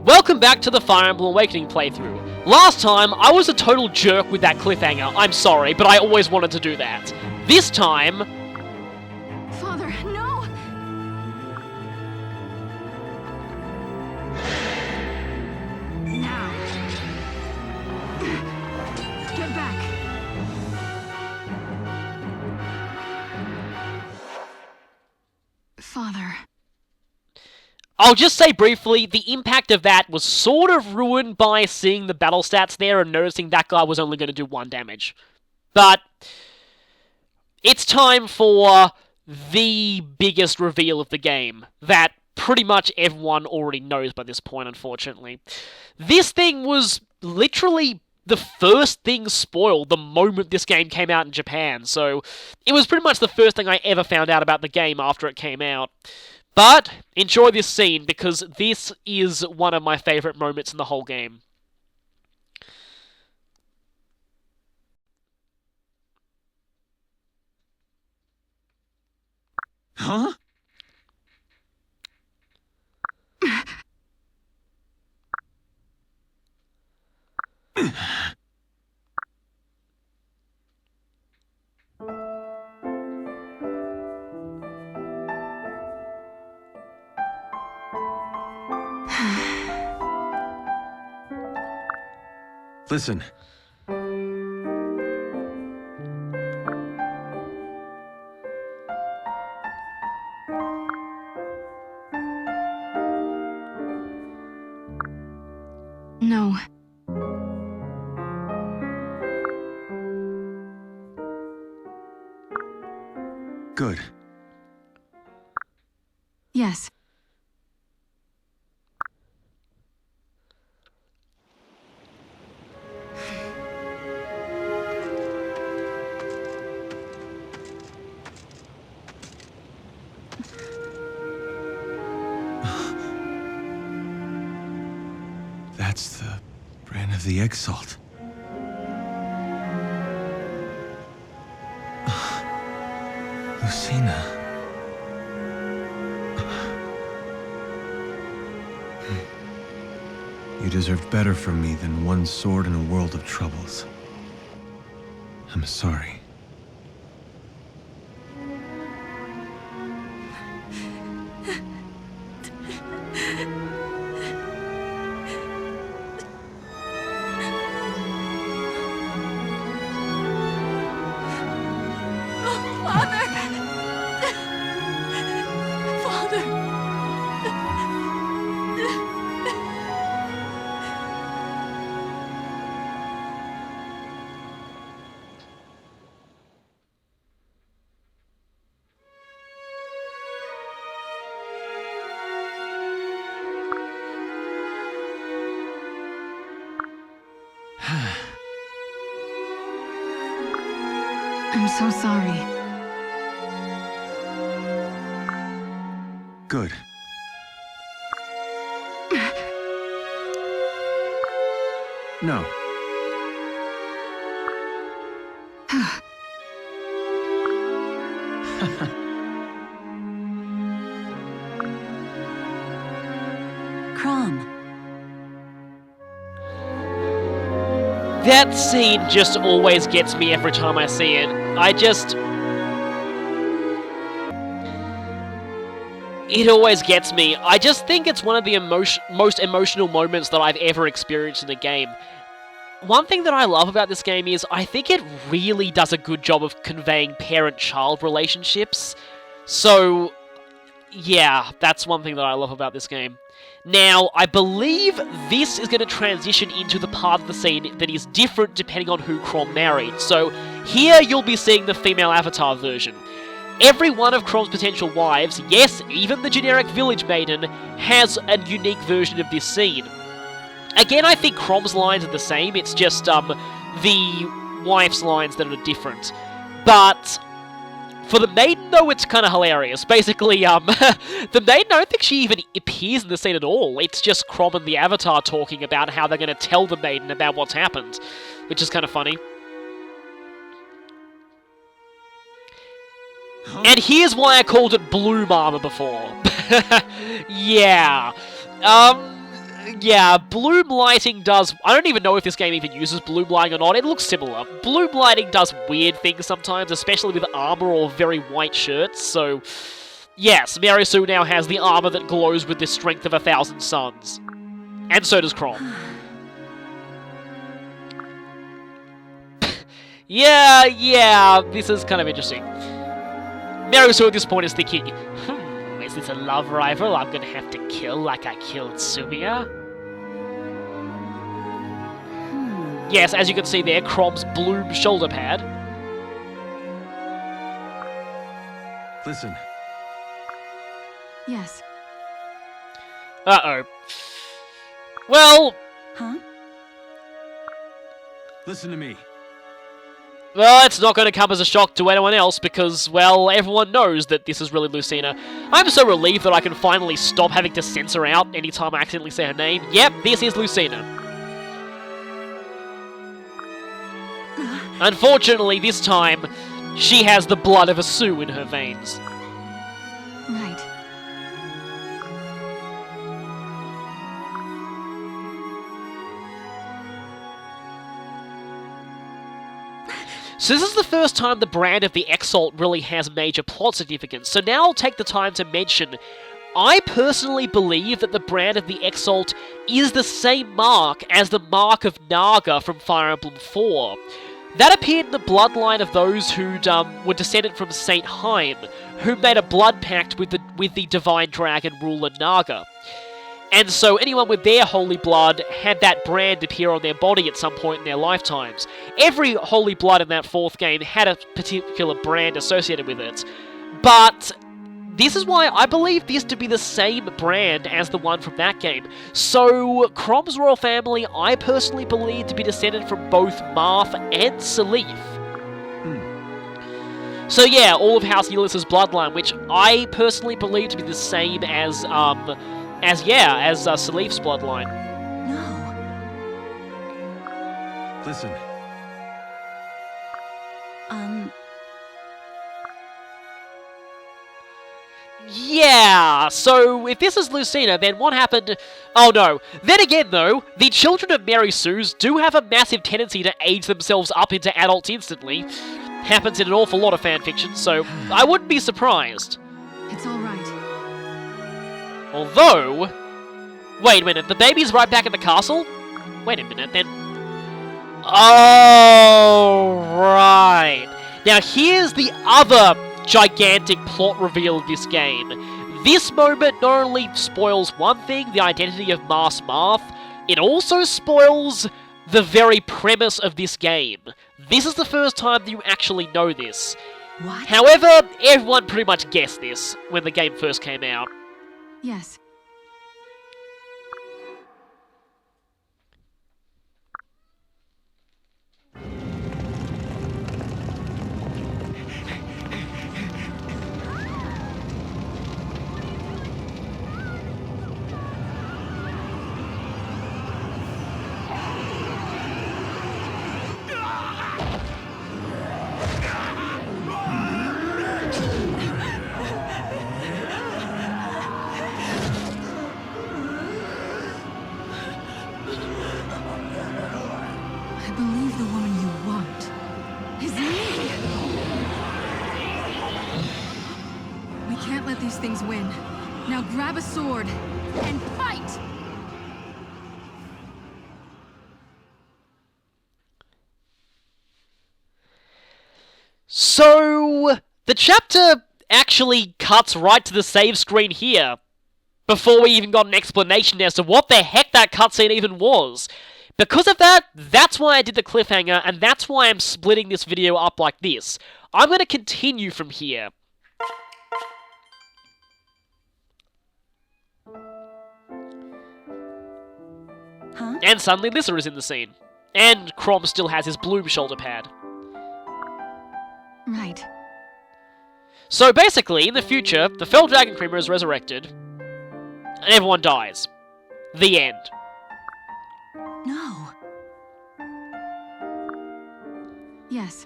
Welcome back to the Fire Emblem Awakening playthrough. Last time, I was a total jerk with that cliffhanger. I'm sorry, but I always wanted to do that. This time... Father, no! Now. Get back. Father. I'll just say briefly, the impact of that was sort of ruined by seeing the battle stats there and noticing that guy was only going to do 1 damage. But it's time for the biggest reveal of the game that pretty much everyone already knows by this point, unfortunately. This thing was literally the first thing spoiled the moment this game came out in Japan, so it was pretty much the first thing I ever found out about the game after it came out. But enjoy this scene, because this is one of my favourite moments in the whole game. Huh? Listen. No. Good. Yes. That's the brand of the egg salt. Lucina. You deserved better from me than one sword in a world of troubles. I'm sorry. I'm so sorry. Good. No. Crom. That scene just always gets me every time I see it. It always gets me. I just think it's one of the most emotional moments that I've ever experienced in a game. One thing that I love about this game is I think it really does a good job of conveying parent-child relationships. So, yeah, that's one thing that I love about this game. Now, I believe this is going to transition into the part of the scene that is different depending on who Chrom married. So, here you'll be seeing the female avatar version. Every one of Chrom's potential wives, yes, even the generic village maiden, has a unique version of this scene. Again, I think Chrom's lines are the same, it's just the wife's lines that are different. But for the maiden, though, it's kind of hilarious. Basically, the maiden, I don't think she even appears in the scene at all. It's just Chrom and the Avatar talking about how they're going to tell the maiden about what's happened, which is kind of funny. And here's why I called it Bloom Armor before. Yeah. Yeah, bloom lighting does... I don't even know if this game even uses bloom lighting or not. It looks similar. Bloom lighting does weird things sometimes, especially with armor or very white shirts, so... Yes, Marisu now has the armor that glows with the strength of 1,000 suns. And so does Chrom. Yeah, this is kind of interesting. Marisu at this point is thinking, is this a love rival I'm gonna have to kill like I killed Sumia? Yes, as you can see there, Chrom's bloom shoulder pad. Listen. Yes. Uh-oh. Well... Huh? Listen to me. Well, it's not going to come as a shock to anyone else because, well, everyone knows that this is really Lucina. I'm so relieved that I can finally stop having to censor out anytime I accidentally say her name. Yep, this is Lucina. Unfortunately, this time, she has the blood of a Sioux in her veins. Right. So this is the first time the brand of the Exalt really has major plot significance, so now I'll take the time to mention, I personally believe that the brand of the Exalt is the same mark as the Mark of Naga from Fire Emblem 4. That appeared in the bloodline of those who were descended from Saint Haim, who made a blood pact with the divine dragon ruler Naga. And so anyone with their holy blood had that brand appear on their body at some point in their lifetimes. Every holy blood in that fourth game had a particular brand associated with it. But this is why I believe this to be the same brand as the one from that game. So Chrom's royal family I personally believe to be descended from both Marth and Salif. So yeah, all of House Ulysses' bloodline, which I personally believe to be the same as Salif's bloodline. No. Listen. Yeah, so if this is Lucina, then what happened... Oh no. Then again though, the children of Mary Sue's do have a massive tendency to age themselves up into adults instantly. Happens in an awful lot of fanfiction, so I wouldn't be surprised. It's all right. Although... Wait a minute, the baby's right back at the castle? Wait a minute, then... Oh, right. Now here's the other gigantic plot reveal of this game. This moment not only spoils one thing, the identity of Mas Marth, it also spoils the very premise of this game. This is the first time that you actually know this. What? However, everyone pretty much guessed this when the game first came out. Yes. I believe the woman you want is me! We can't let these things win. Now grab a sword and fight! So, the chapter actually cuts right to the save screen here, before we even got an explanation as to what the heck that cutscene even was. Because of that, that's why I did the cliffhanger, and that's why I'm splitting this video up like this. I'm going to continue from here. Huh? And suddenly Lissa is in the scene. And Chrom still has his bloom shoulder pad. Right. So basically, in the future, the Fell Dragon Creamer is resurrected, and everyone dies. The end. No. Yes.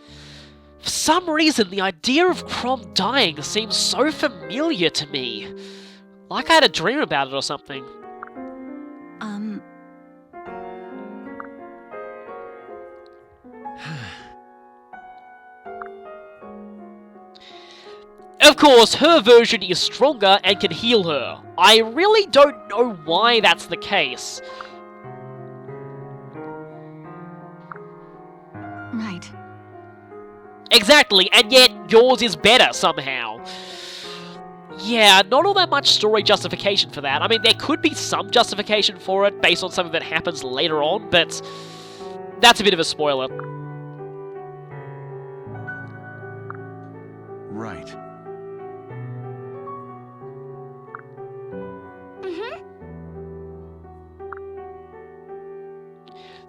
For some reason, the idea of Chrom dying seems so familiar to me. Like I had a dream about it or something. Of course, her version is stronger and can heal her. I really don't know why that's the case. Right. Exactly, and yet yours is better somehow. Yeah, not all that much story justification for that. I mean, there could be some justification for it based on something that happens later on, but that's a bit of a spoiler. Right.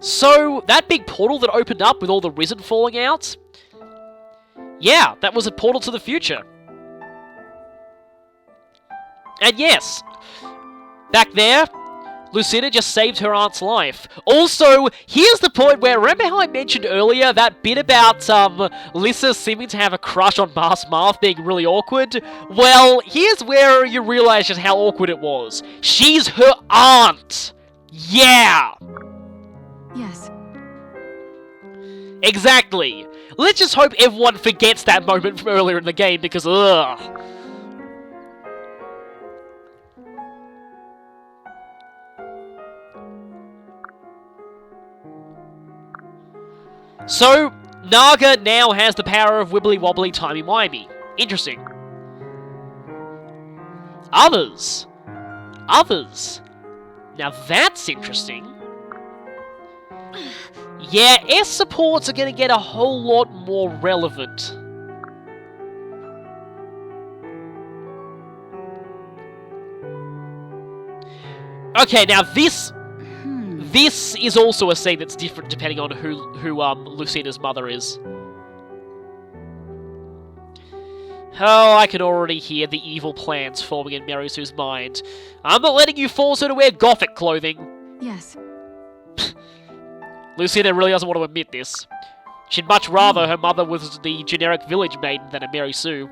So, that big portal that opened up with all the Risen falling out? Yeah, that was a portal to the future. And yes, back there, Lucina just saved her aunt's life. Also, here's the point where, remember how I mentioned earlier that bit about Lissa seeming to have a crush on Marth being really awkward? Well, here's where you realize just how awkward it was. She's her aunt! Yeah! Yes. Exactly. Let's just hope everyone forgets that moment from earlier in the game, because ugh. So, Naga now has the power of wibbly wobbly timey wimey. Interesting. Others. Now that's interesting. Yeah, S supports are gonna get a whole lot more relevant. Okay, now this is also a scene that's different depending on who Lucina's mother is. Oh, I can already hear the evil plans forming in Marisu's mind. I'm not letting you force her to wear gothic clothing. Yes. Lucina really doesn't want to admit this. She'd much rather her mother was the generic village maiden than a Marisu.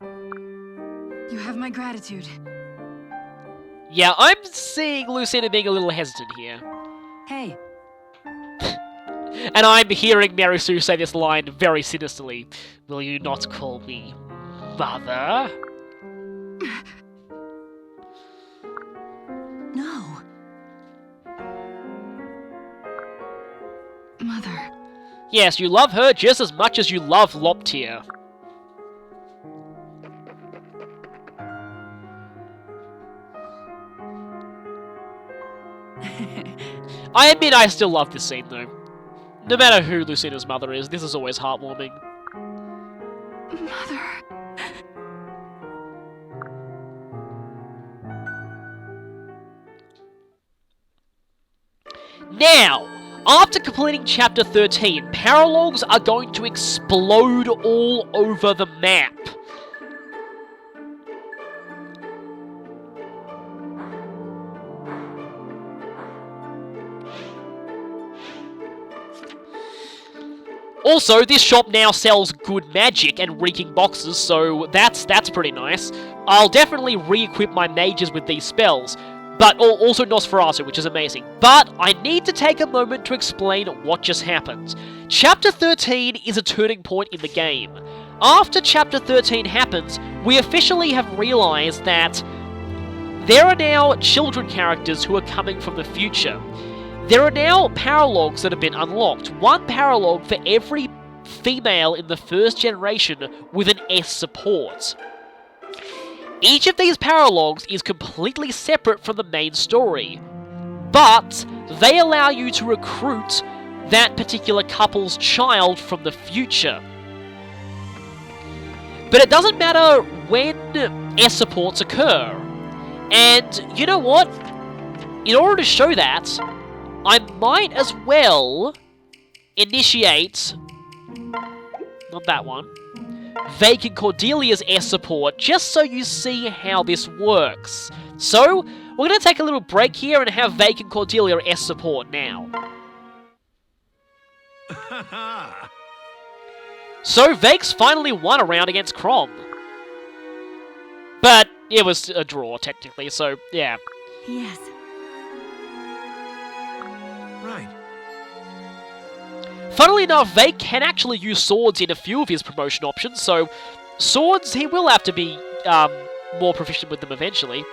You have my gratitude. Yeah, I'm seeing Lucina being a little hesitant here. Hey. And I'm hearing Marisu say this line very sinisterly. Will you not call me mother? No. Mother. Yes, you love her just as much as you love Loptier. I admit I still love this scene though. No matter who Lucina's mother is, this is always heartwarming. Mother. Now, after completing Chapter 13, paralogs are going to explode all over the map. Also, this shop now sells good magic and reeking boxes, so that's pretty nice. I'll definitely re-equip my mages with these spells, but also Nosferatu, which is amazing. But I need to take a moment to explain what just happened. Chapter 13 is a turning point in the game. After Chapter 13 happens, we officially have realized that there are now children characters who are coming from the future. There are now paralogs that have been unlocked. One paralog for every female in the first generation with an S support. Each of these paralogs is completely separate from the main story, but they allow you to recruit that particular couple's child from the future. But it doesn't matter when S supports occur. And you know what? In order to show that, I might as well initiate, not that one, Vake and Cordelia's S support, just so you see how this works. So, we're going to take a little break here and have Vake and Cordelia S support now. So, Vake's finally won a round against Crom. But it was a draw, technically, so yeah. Yes. Right. Funnily enough, Vake can actually use swords in a few of his promotion options, so swords, he will have to be more proficient with them eventually.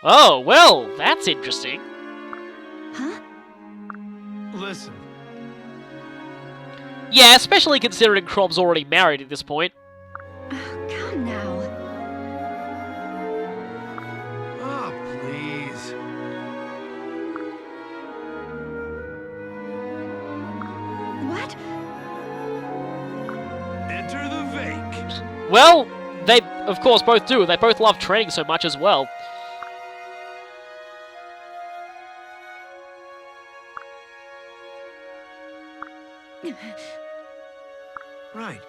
Oh, well, that's interesting. Huh? Listen. Yeah, especially considering Crom's already married at this point. Come now. Oh, please. What? Enter the Vake. Well, they, of course, both do. They both love training so much as well. Right.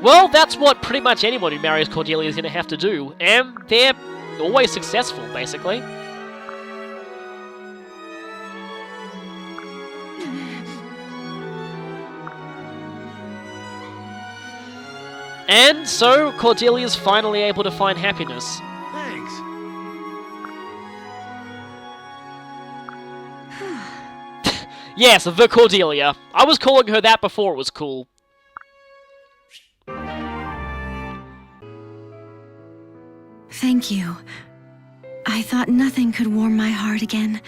Well, that's what pretty much anyone who marries Cordelia is going to have to do, and they're always successful, basically. And so, Cordelia's finally able to find happiness. Thanks. Yes, the Cordelia. I was calling her that before it was cool. Thank you. I thought nothing could warm my heart again.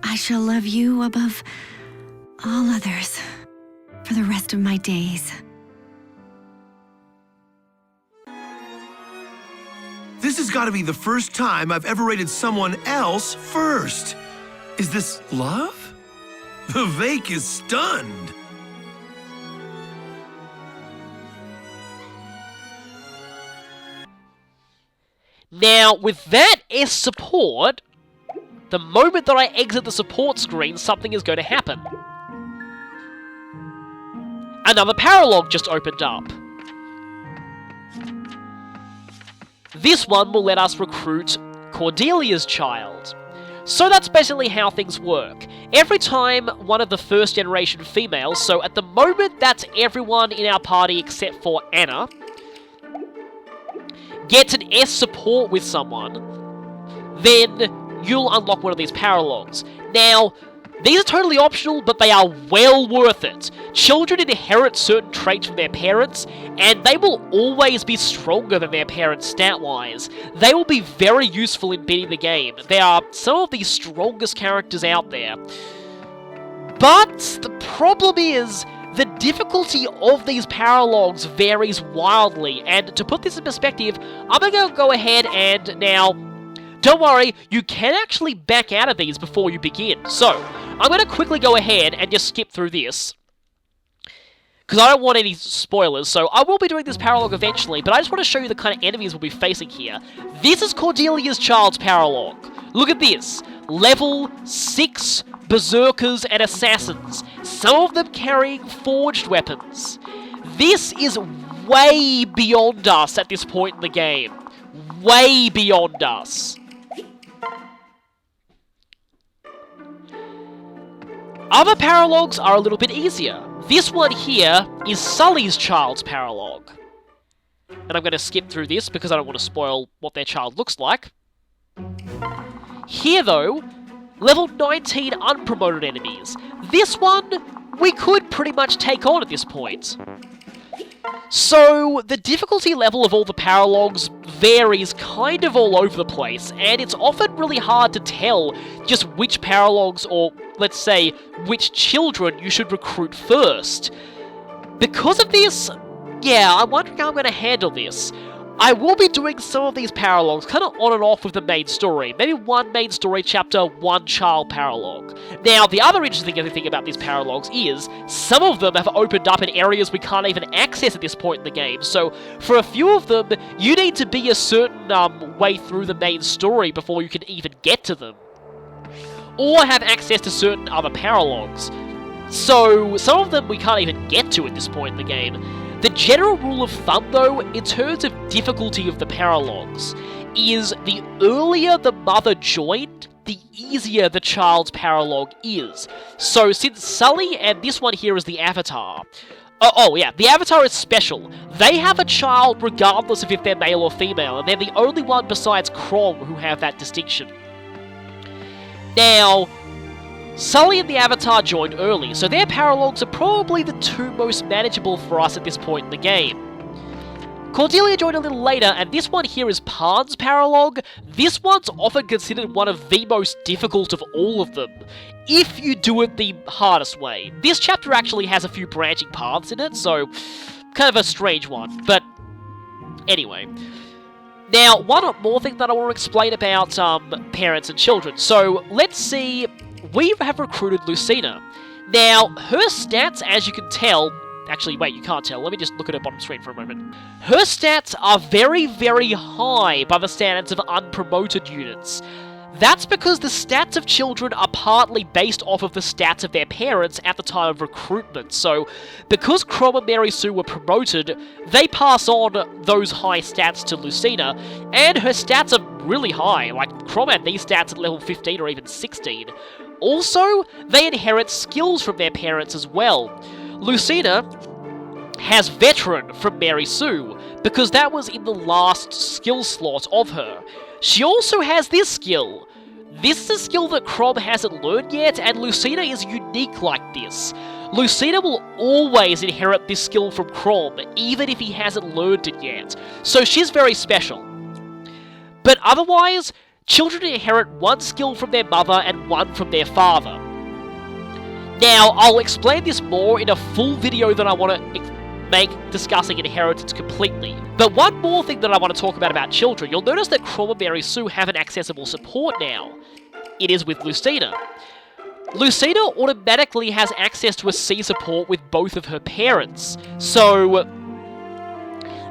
I shall love you above all others for the rest of my days. This has got to be the first time I've ever rated someone else first. Is this love? The Vake is stunned. Now, with that S support, the moment that I exit the support screen, something is going to happen. Another paralog just opened up. This one will let us recruit Cordelia's child. So that's basically how things work. Every time one of the first generation females, so at the moment that's everyone in our party except for Anna, gets an S support with someone, then you'll unlock one of these paralogs. Now, these are totally optional, but they are well worth it. Children inherit certain traits from their parents, and they will always be stronger than their parents stat-wise. They will be very useful in beating the game. They are some of the strongest characters out there. But the problem is, the difficulty of these paralogs varies wildly, and to put this in perspective, I'm going to go ahead and now... Don't worry, you can actually back out of these before you begin. So, I'm going to quickly go ahead and just skip through this, because I don't want any spoilers, so I will be doing this paralog eventually, but I just want to show you the kind of enemies we'll be facing here. This is Cordelia's child's paralog. Look at this. Level 6 berserkers and assassins, some of them carrying forged weapons. This is way beyond us at this point in the game. Way beyond us. Other paralogs are a little bit easier. This one here is Sully's child's paralog. And I'm going to skip through this because I don't want to spoil what their child looks like. Here though, level 19 unpromoted enemies. This one, we could pretty much take on at this point. So, the difficulty level of all the paralogs varies kind of all over the place, and it's often really hard to tell just which paralogs, or let's say, which children you should recruit first. Because of this, yeah, I'm wondering how I'm going to handle this. I will be doing some of these paralogs kind of on and off with the main story. Maybe one main story chapter, one child paralog. Now, the other interesting thing about these paralogs is some of them have opened up in areas we can't even access at this point in the game. So, for a few of them, you need to be a certain way through the main story before you can even get to them. Or have access to certain other paralogs. So, some of them we can't even get to at this point in the game. The general rule of thumb, though, in terms of difficulty of the paralogs, is the earlier the mother joined, the easier the child's paralog is. So, since Sully and this one here is the Avatar... Oh yeah, the Avatar is special. They have a child regardless of if they're male or female, and they're the only one besides Crom who have that distinction. Now, Sully and the Avatar joined early, so their paralogs are probably the two most manageable for us at this point in the game. Cordelia joined a little later, and this one here is Pan's paralog. This one's often considered one of the most difficult of all of them, if you do it the hardest way. This chapter actually has a few branching paths in it, so kind of a strange one, but anyway. Now, one more thing that I want to explain about parents and children. So, let's see, we have recruited Lucina. Now, her stats, as you can tell, actually, wait, you can't tell. Let me just look at her bottom screen for a moment. Her stats are very, very high by the standards of unpromoted units. That's because the stats of children are partly based off of the stats of their parents at the time of recruitment. So, because Crom and Mary Sue were promoted, they pass on those high stats to Lucina, and her stats are really high. Like, Crom had these stats at level 15 or even 16. Also, they inherit skills from their parents as well. Lucina has Veteran from Mary Sue, because that was in the last skill slot of her. She also has this skill. This is a skill that Crom hasn't learned yet, and Lucina is unique like this. Lucina will always inherit this skill from Crom, even if he hasn't learned it yet. So she's very special. But otherwise, children inherit one skill from their mother and one from their father. Now, I'll explain this more in a full video that I want to make discussing inheritance completely. But one more thing that I want to talk about children, you'll notice that Crom and Mary Sue have an accessible support now. It is with Lucina. Lucina automatically has access to a C support with both of her parents. So,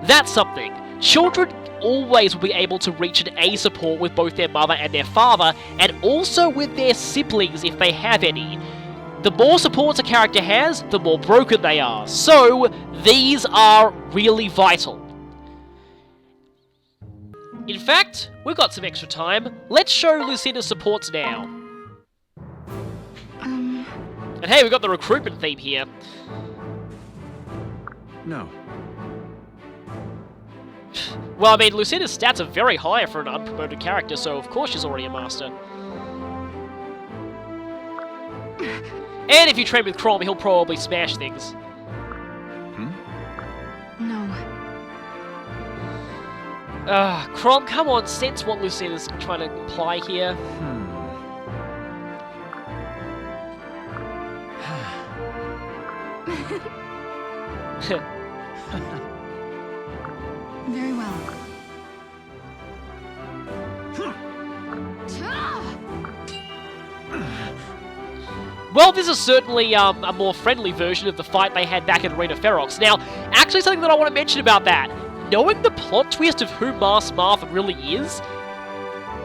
that's something. Children always will be able to reach an A support with both their mother and their father, and also with their siblings if they have any. The more supports a character has, the more broken they are. So, these are really vital. In fact, we've got some extra time. Let's show Lucina's supports now. And hey, we've got the recruitment theme here. No. Well, I mean, Lucina's stats are very high for an unpromoted character, so of course she's already a master. And if you train with Crom, he'll probably smash things. No. Crom, come on, sense what Lucina's trying to imply here. Very well. Well, this is certainly a more friendly version of the fight they had back in Arena Ferox. Now, actually something that I want to mention about that, knowing the plot twist of who Mas Martha really is,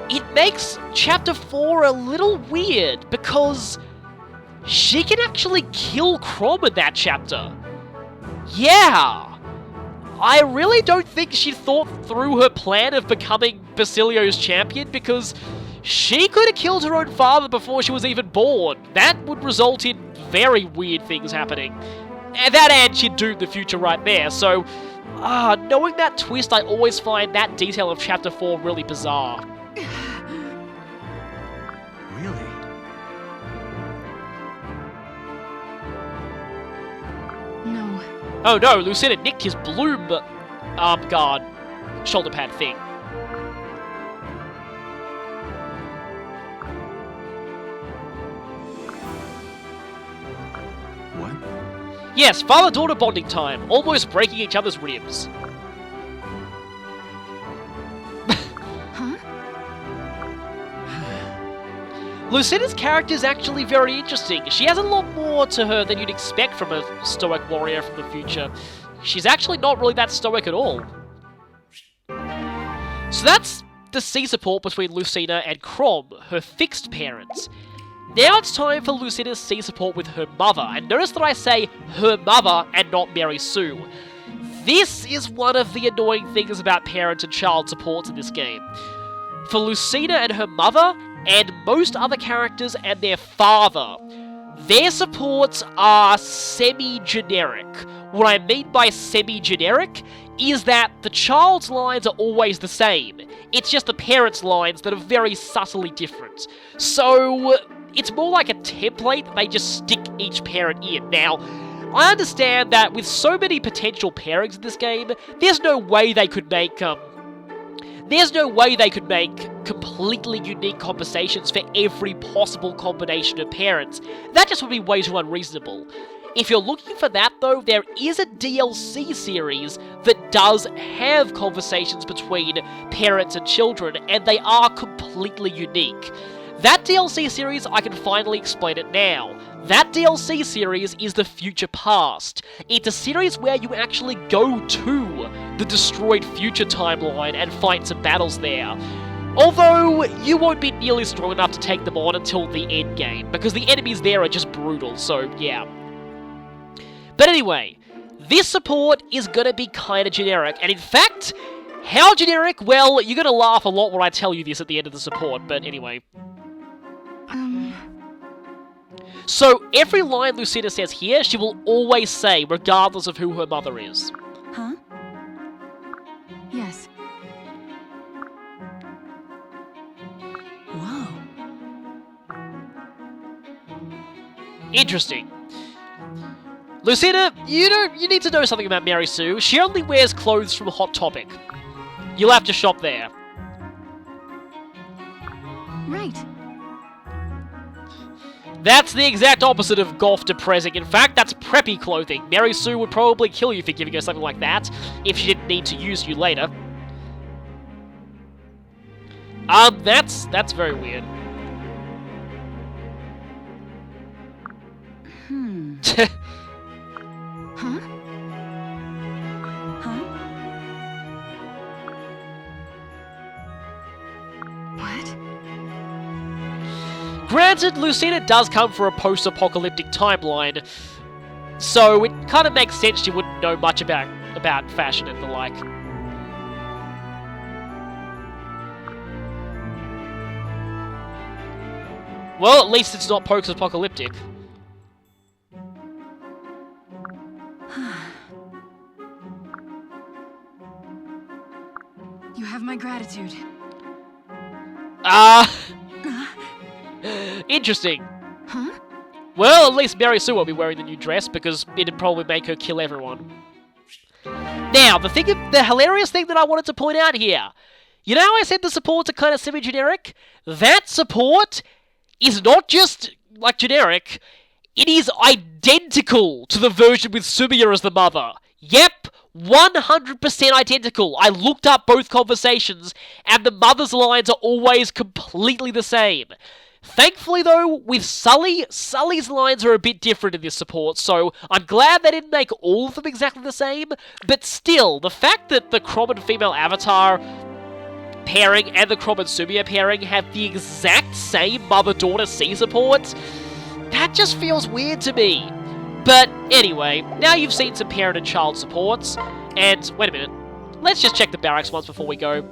it makes Chapter 4 a little weird, because she can actually kill Crom in that chapter. Yeah! I really don't think she thought through her plan of becoming Basilio's champion, because she could have killed her own father before she was even born. That would result in very weird things happening. And that and she'd doom the future right there, so knowing that twist, I always find that detail of Chapter 4 really bizarre. Really? No. Oh no, Lucina nicked his Bloom arm guard shoulder pad thing. What? Yes, father-daughter bonding time, almost breaking each other's ribs. Huh? Lucina's character is actually very interesting. She has a lot more to her than you'd expect from a stoic warrior from the future. She's actually not really that stoic at all. So that's the C support between Lucina and Crom, her fixed parents. Now it's time for Lucina's C support with her mother, and notice that I say her mother and not Mary Sue. This is one of the annoying things about parent and child supports in this game. For Lucina and her mother, and most other characters and their father, their supports are semi-generic. What I mean by semi-generic is that the child's lines are always the same. It's just the parents' lines that are very subtly different. So, it's more like a template that they just stick each parent in. Now, I understand that with so many potential pairings in this game, there's no way they could make completely unique conversations for every possible combination of parents. That just would be way too unreasonable. If you're looking for that though, there is a DLC series that does have conversations between parents and children, and they are completely unique. That DLC series, I can finally explain it now. That DLC series is the Future Past. It's a series where you actually go to the destroyed future timeline and fight some battles there. Although, you won't be nearly strong enough to take them on until the end game, because the enemies there are just brutal, so yeah. But anyway, this support is gonna be kinda generic, and in fact, how generic? Well, you're gonna laugh a lot when I tell you this at the end of the support, but anyway. So, every line Lucina says here, she will always say, regardless of who her mother is. Huh? Yes. Whoa. Interesting. Lucina, you need to know something about Mary Sue. She only wears clothes from Hot Topic. You'll have to shop there. Right. That's the exact opposite of golf depressing. In fact, that's preppy clothing. Mary Sue would probably kill you for giving her something like that, if she didn't need to use you later. That's very weird. Huh? Huh? What? Granted, Lucina does come from a post-apocalyptic timeline, so it kind of makes sense she wouldn't know much about fashion and the like. Well, at least it's not post-apocalyptic. You have my gratitude. Interesting. Huh? Well, at least Mary Sue will be wearing the new dress, because it'd probably make her kill everyone. Now, the hilarious thing that I wanted to point out here. You know how I said the supports are kind of semi-generic? That support is not just, like, generic. It is identical to the version with Sumiya as the mother. Yep, 100% identical. I looked up both conversations, and the mother's lines are always completely the same. Thankfully, though, with Sully's lines are a bit different in this support, so I'm glad they didn't make all of them exactly the same, but still, the fact that the Crom and female avatar pairing and the Crom and Sumiya pairing have the exact same mother-daughter C support, that just feels weird to me. But anyway, now you've seen some parent and child supports, and wait a minute, let's just check the Barracks ones before we go.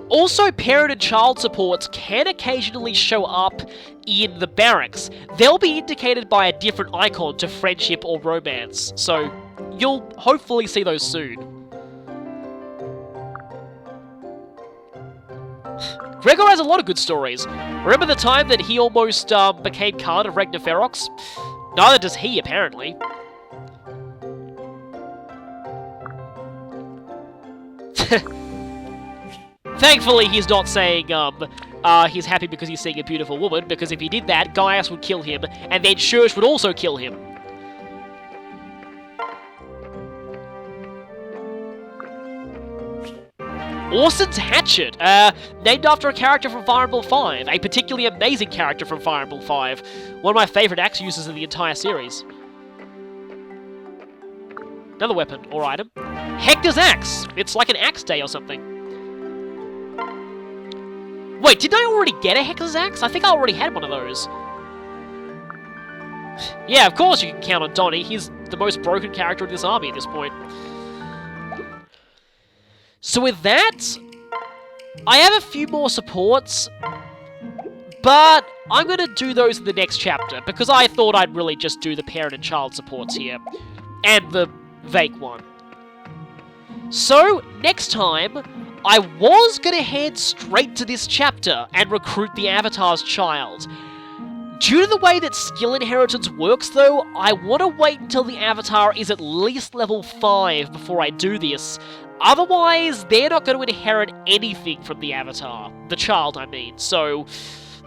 Also, parent and child supports can occasionally show up in the Barracks. They'll be indicated by a different icon to friendship or romance, so you'll hopefully see those soon. Gregor has a lot of good stories. Remember the time that he almost became Khan of Regna Ferox? Neither does he, apparently. Thankfully, he's not saying, he's happy because he's seeing a beautiful woman, because if he did that, Gaius would kill him, and then Shursh would also kill him. Orson's Hatchet, named after a character from Fire Emblem 5, a particularly amazing character from Fire Emblem 5, one of my favourite axe uses in the entire series. Another weapon, or item. Hector's Axe! It's like an axe day or something. Wait, didn't I already get a Hector's Axe? I think I already had one of those. Yeah, of course you can count on Donnie. He's the most broken character in this army at this point. So with that, I have a few more supports, but I'm going to do those in the next chapter, because I thought I'd really just do the parent and child supports here, and the Vake one. So, next time, I was going to head straight to this chapter and recruit the Avatar's child. Due to the way that skill inheritance works though, I want to wait until the Avatar is at least level 5 before I do this. Otherwise, they're not going to inherit anything from the Avatar. The child, I mean. So,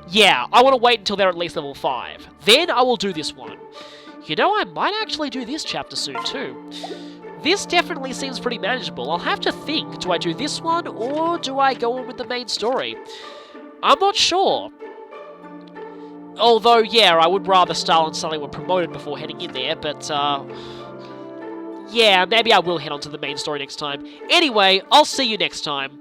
yeah, I want to wait until they're at least level 5. Then I will do this one. You know, I might actually do this chapter soon too. This definitely seems pretty manageable. I'll have to think, do I do this one, or do I go on with the main story? I'm not sure. Although, yeah, I would rather Starl and Sully were promoted before heading in there, but, yeah, maybe I will head on to the main story next time. Anyway, I'll see you next time.